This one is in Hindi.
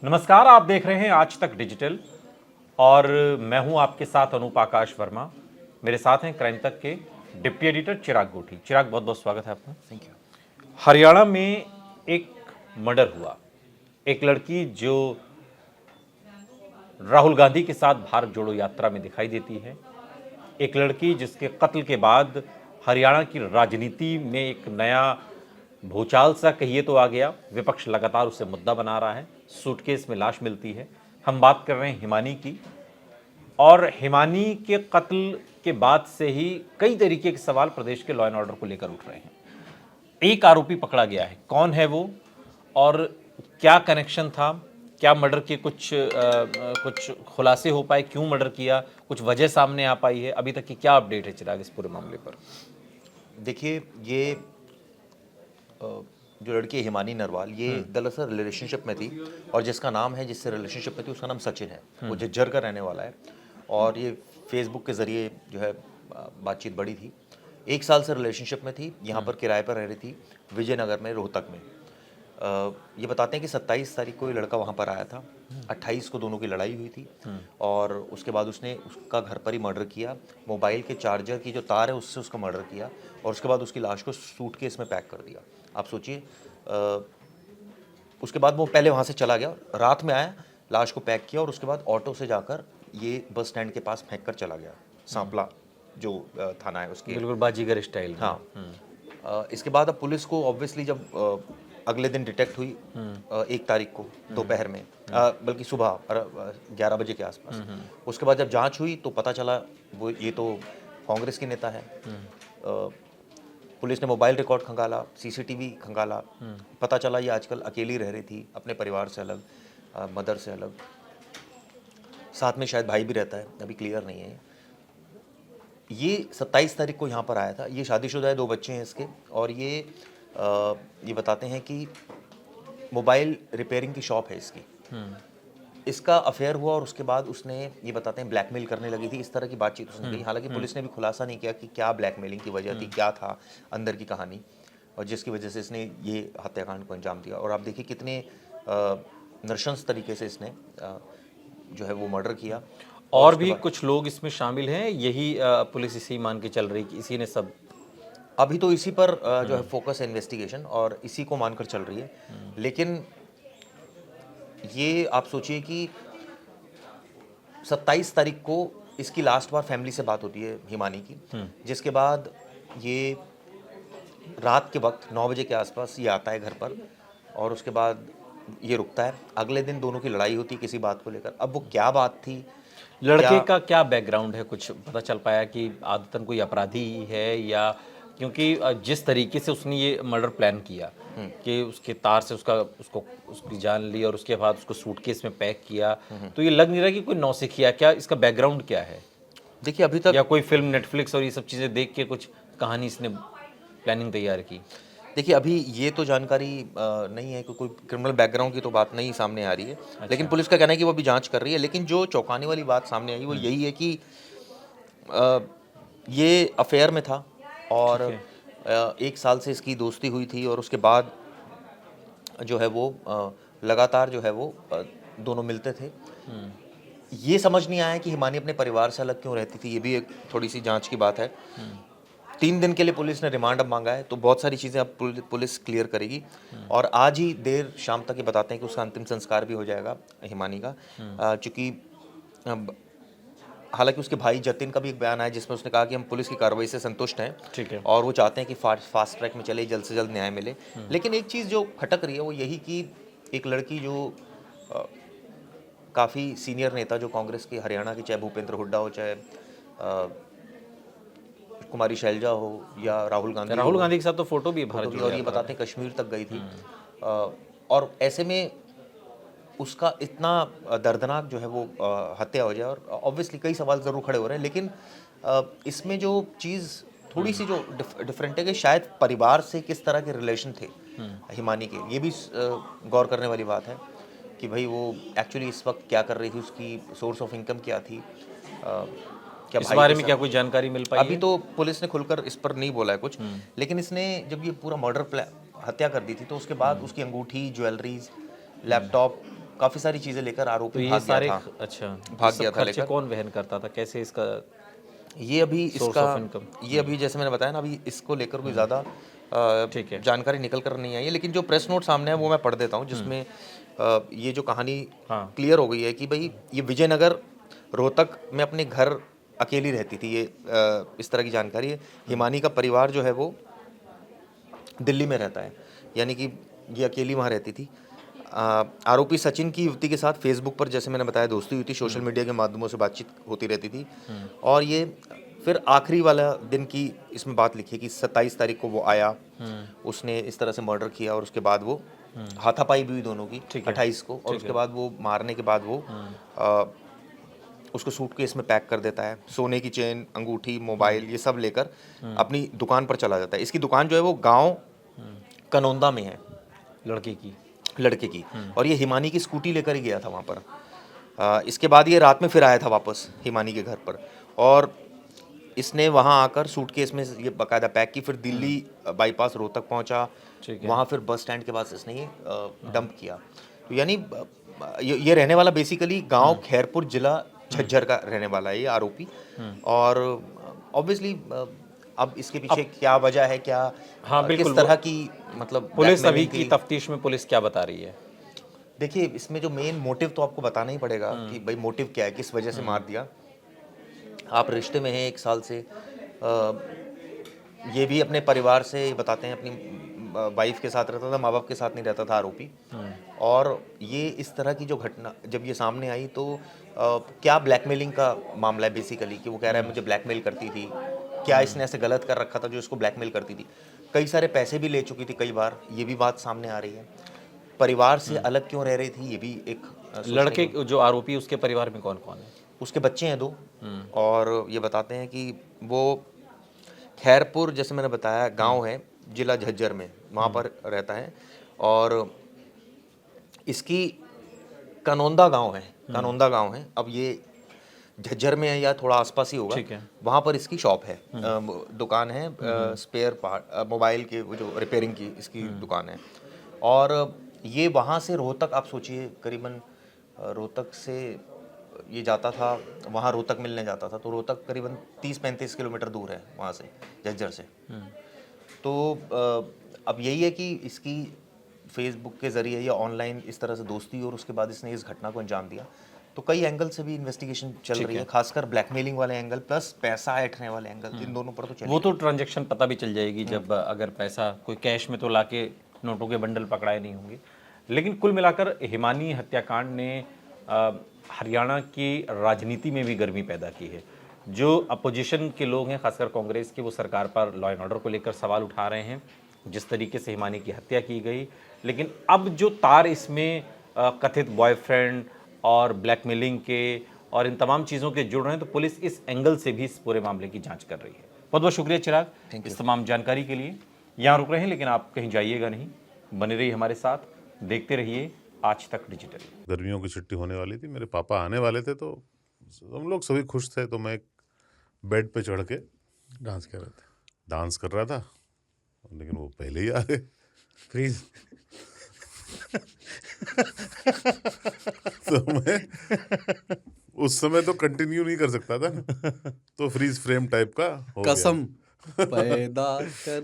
नमस्कार, आप देख रहे हैं आज तक डिजिटल और मैं हूं आपके साथ अनूप आकाश वर्मा। मेरे साथ हैं क्राइम तक के डिप्टी एडिटर चिराग गोठी। चिराग, बहुत बहुत स्वागत है आपका। Thank you. हरियाणा में एक मर्डर हुआ। एक लड़की जो राहुल गांधी के साथ भारत जोड़ो यात्रा में दिखाई देती है, एक लड़की जिसके कत्ल के बाद हरियाणा की राजनीति में एक नया भूचाल सा कहिए तो आ गया। विपक्ष लगातार उसे मुद्दा बना रहा है। सूटकेस में लाश मिलती है। हम बात कर रहे हैं हिमानी की, और हिमानी के कत्ल के बाद से ही कई तरीके के सवाल प्रदेश के लॉ एंड ऑर्डर को लेकर उठ रहे हैं। एक आरोपी पकड़ा गया है, कौन है वो और क्या कनेक्शन था, क्या मर्डर के कुछ खुलासे हो पाए, क्यों मर्डर किया, कुछ वजह सामने आ पाई है, अभी तक की क्या अपडेट है चिराग इस पूरे मामले पर? देखिए, ये जो लड़की है हिमानी नरवाल, ये दरअसल रिलेशनशिप में थी और जिसका नाम है, जिससे रिलेशनशिप में थी, उसका नाम सचिन है। वो झज्जर का रहने वाला है और ये फेसबुक के ज़रिए जो है बातचीत बढ़ी थी। 1 साल से रिलेशनशिप में थी। यहाँ पर किराए पर रह रही थी विजयनगर में, रोहतक में। ये बताते हैं कि 27 तारीख को ये लड़का वहाँ पर आया था। 28 को दोनों की लड़ाई हुई थी और उसके बाद उसने उसका घर पर ही मर्डर किया। मोबाइल के चार्जर की जो तार है उससे उसका मर्डर किया और उसके बाद उसकी लाश को सूटकेस में पैक कर दिया। आप सोचिए, उसके बाद वो पहले वहाँ से चला गया, रात में आया, लाश को पैक किया और उसके बाद ऑटो से जाकर ये बस स्टैंड के पास फेंक कर चला गया। सांपला जो थाना है उसके, बिल्कुल बाजीगर स्टाइल। हाँ। इसके बाद अब पुलिस को ऑब्वियसली जब अगले दिन डिटेक्ट हुई 1 तारीख को दोपहर में, बल्कि सुबह 11 बजे के आसपास, उसके बाद जब जांच हुई तो पता चला वो ये तो कांग्रेस के नेता है। पुलिस ने मोबाइल रिकॉर्ड खंगाला, सीसीटीवी खंगाला, पता चला ये आजकल अकेली रह रही थी, अपने परिवार से अलग, मदर से अलग, साथ में शायद भाई भी रहता है, अभी क्लियर नहीं है। ये 27 तारीख को यहाँ पर आया था। ये शादीशुदा है, 2 बच्चे हैं इसके, और ये बताते हैं कि मोबाइल रिपेयरिंग की शॉप है इसकी। इसका अफेयर हुआ और उसके बाद उसने, ये बताते हैं, ब्लैकमेल करने लगी थी, इस तरह की बातचीत उसने कही। हालांकि पुलिस ने भी खुलासा नहीं किया कि क्या ब्लैकमेलिंग की वजह थी, क्या था अंदर की कहानी, और जिसकी वजह से इसने ये हत्याकांड को अंजाम दिया। और आप देखिए कितने नृशंस तरीके से इसने जो है वो मर्डर किया। और भी कुछ लोग इसमें शामिल हैं, यही पुलिस इसी मान के चल रही कि इसी ने सब? अभी तो इसी पर जो है फोकस है इन्वेस्टिगेशन, और इसी को मानकर चल रही है। लेकिन ये आप सोचिए कि 27 तारीख को इसकी लास्ट बार फैमिली से बात होती है हिमानी की, जिसके बाद ये रात के वक्त 9 बजे के आसपास ये आता है घर पर और उसके बाद ये रुकता है। अगले दिन दोनों की लड़ाई होती है किसी बात को लेकर। अब वो क्या बात थी, लड़के का क्या बैकग्राउंड है, कुछ पता चल पाया कि आदतन कोई अपराधी है, या क्योंकि जिस तरीके से उसने ये मर्डर प्लान किया कि उसके तार से उसकी जान ली और उसके बाद उसको सूटकेस में पैक किया, तो ये लग नहीं रहा कि कोई नौसिखिया। क्या इसका बैकग्राउंड क्या है? देखिए, अभी तक या कोई फिल्म नेटफ्लिक्स और ये सब चीज़ें देख के कुछ कहानी इसने प्लानिंग तैयार की? देखिए, अभी ये तो जानकारी नहीं है कि कोई क्रिमिनल बैकग्राउंड की तो बात नहीं सामने आ रही है। अच्छा। लेकिन पुलिस का कहना है कि वो अभी जांच कर रही है। लेकिन जो चौंकाने वाली बात सामने आई वो यही है कि ये अफेयर में था और 1 साल से इसकी दोस्ती हुई थी और उसके बाद जो है वो लगातार जो है वो दोनों मिलते थे। ये समझ नहीं आया कि हिमानी अपने परिवार से अलग क्यों रहती थी। ये भी एक थोड़ी सी जांच की बात है। 3 दिन के लिए पुलिस ने रिमांड अब मांगा है, तो बहुत सारी चीज़ें अब पुलिस क्लियर करेगी और आज ही देर शाम तक ये बताते हैं कि उसका अंतिम संस्कार भी हो जाएगा हिमानी का। चूँकि हालांकि उसके भाई जतिन का भी एक बयान आया जिसमें उसने कहा कि हम पुलिस की कार्रवाई से संतुष्ट हैं, ठीक है, और वो चाहते हैं कि फास्ट ट्रैक में चले, जल्द से जल्द न्याय मिले। लेकिन एक चीज़ जो खटक रही है वो यही कि एक लड़की जो काफ़ी सीनियर नेता जो कांग्रेस के हरियाणा की, चाहे भूपेंद्र हुड्डा हो, चाहे कुमारी शैलजा हो या राहुल गांधी के साथ तो फोटो भी है भारत और ये बताते हैं कश्मीर तक गई थी। और ऐसे में उसका इतना दर्दनाक जो है वो हत्या हो जाए, और ऑब्वियसली कई सवाल ज़रूर खड़े हो रहे हैं। लेकिन इसमें जो चीज़ थोड़ी सी जो डिफरेंट है कि शायद परिवार से किस तरह के रिलेशन थे हिमानी के, ये भी गौर करने वाली बात है कि भाई वो एक्चुअली इस वक्त क्या कर रही थी, उसकी सोर्स ऑफ इनकम क्या थी, क्या इस भाई बारे के में साथ क्या कोई जानकारी मिल पाई अभी है? तो पुलिस ने खुलकर इस पर नहीं बोला है कुछ। लेकिन इसने जब ये पूरा मर्डर हत्या कर दी थी तो उसके बाद उसकी अंगूठी, ज्वेलरीज, लैपटॉप, काफ़ी सारी चीज़ें लेकर तो आरोपी ये भाग गया सारे था। अच्छा, भाग सब गया था खर्चे लेकर। कौन वहन करता था, कैसे इसका ये अभी सोर्स इसका ऑफ इनकम? ये अभी जैसे मैंने बताया ना, अभी इसको लेकर कोई ज़्यादा ठीक है। जानकारी निकल कर नहीं आई है, लेकिन जो प्रेस नोट सामने है वो मैं पढ़ देता हूँ, जिसमें ये जो कहानी हाँ। क्लियर हो गई है कि भाई ये विजयनगर रोहतक में अपने घर अकेली रहती थी, ये इस तरह की जानकारी है। हिमानी का परिवार जो है वो दिल्ली में रहता है, यानी कि ये अकेली वहाँ रहती थी। आरोपी सचिन की युवती के साथ फेसबुक पर, जैसे मैंने बताया, दोस्ती हुई थी, सोशल मीडिया के माध्यमों से बातचीत होती रहती थी। और ये फिर आखिरी वाला दिन की इसमें बात लिखी कि 27 तारीख को वो आया, उसने इस तरह से मर्डर किया और उसके बाद वो हाथापाई भी हुई दोनों की 28 को, और उसके बाद वो मारने के बाद वो उसको सूटकेस में पैक कर देता है, सोने की चेन, अंगूठी, मोबाइल, ये सब लेकर अपनी दुकान पर चला जाता है। इसकी दुकान जो है वो गांव कनौंदा में है, लड़के की, और ये हिमानी की स्कूटी लेकर ही गया था वहाँ पर। इसके बाद ये रात में फिर आया था वापस हिमानी के घर पर, और इसने वहाँ आकर सूटकेस में ये बाकायदा पैक की, फिर दिल्ली बाईपास रोहतक पहुँचा, वहाँ फिर बस स्टैंड के पास इसने ये डंप किया। तो यानी ये रहने वाला बेसिकली गांव खैरपुर, जिला झज्जर का रहने वाला है ये आरोपी। और ऑब्वियसली अब इसके पीछे क्या वजह है, क्या हाँ, बिल्कुल, किस तरह की मतलब पुलिस अभी ब्लैकमेलिंग की तफ्तीश में पुलिस क्या बता रही है? देखिए, इसमें जो मेन मोटिव तो आपको बताना ही पड़ेगा कि भाई मोटिव क्या है, किस वजह से मार दिया। आप रिश्ते में हैं 1 साल से, ये भी अपने परिवार से बताते हैं, अपनी वाइफ के साथ रहता था, माँ बाप के साथ नहीं रहता था आरोपी। और ये इस तरह की जो घटना जब ये सामने आई तो क्या ब्लैकमेलिंग का मामला है बेसिकली, कि वो कह रहा है मुझे ब्लैकमेल करती थी, क्या इसने ऐसे गलत कर रखा था जो इसको ब्लैकमेल करती थी। कई सारे पैसे भी ले चुकी थी कई बार, ये भी बात सामने आ रही है। परिवार से अलग क्यों रह रही थी, ये भी एक लड़के जो आरोपी, उसके परिवार में कौन कौन है? उसके बच्चे हैं 2, और ये बताते हैं कि वो खैरपुर, जैसे मैंने बताया, गांव है जिला झज्जर में, वहाँ पर रहता है। और इसकी कनौंदा गांव है, अब ये झज्जर में है या थोड़ा आसपास ही होगा, ठीक है। वहाँ पर इसकी शॉप है, दुकान है, स्पेयर पार्ट, मोबाइल के वो जो रिपेयरिंग की इसकी दुकान है। और ये वहाँ से रोहतक, आप सोचिए, करीबन रोहतक से ये जाता था, वहाँ रोहतक मिलने जाता था, तो रोहतक करीबन 30-35 किलोमीटर दूर है वहाँ से, झज्जर से। तो अब यही है कि इसकी फेसबुक के ज़रिए या ऑनलाइन इस तरह से दोस्ती, और उसके बाद इसने इस घटना को अंजाम दिया। तो कई एंगल से भी इन्वेस्टिगेशन चल रही है, खासकर ब्लैकमेलिंग वाले एंगल प्लस पैसा ऐंठने वाले एंगल, इन दोनों पर तो चल। वो तो ट्रांजैक्शन पता भी चल जाएगी जब अगर पैसा कोई कैश में तो लाके नोटों के बंडल पकड़ाए नहीं होंगे। लेकिन कुल मिलाकर हिमानी हत्याकांड ने हरियाणा की राजनीति में भी गर्मी पैदा की है। जो अपोजिशन के लोग हैं, खासकर कांग्रेस के, वो सरकार पर लॉ एंड ऑर्डर को लेकर सवाल उठा रहे हैं, जिस तरीके से हिमानी की हत्या की गई। लेकिन अब जो तार इसमें कथित बॉयफ्रेंड और ब्लैकमेलिंग के और इन तमाम चीज़ों के जुड़ रहे हैं, तो पुलिस इस एंगल से भी इस पूरे मामले की जांच कर रही है। बहुत बहुत शुक्रिया चिराग इस तमाम जानकारी के लिए। यहाँ रुक रहे हैं, लेकिन आप कहीं जाइएगा नहीं, बने रहिए हमारे साथ, देखते रहिए आज तक डिजिटल। गर्मियों की छुट्टी होने वाली थी, मेरे पापा आने वाले थे, तो हम लोग सभी खुश थे। तो मैं एक बेड पे चढ़ के डांस कर रहा था, लेकिन वो पहले ही आ गए। फ्रीज तो मैं उस समय तो कंटिन्यू नहीं कर सकता था, तो फ्रीज फ्रेम टाइप का हो गया। कसम पैदा कर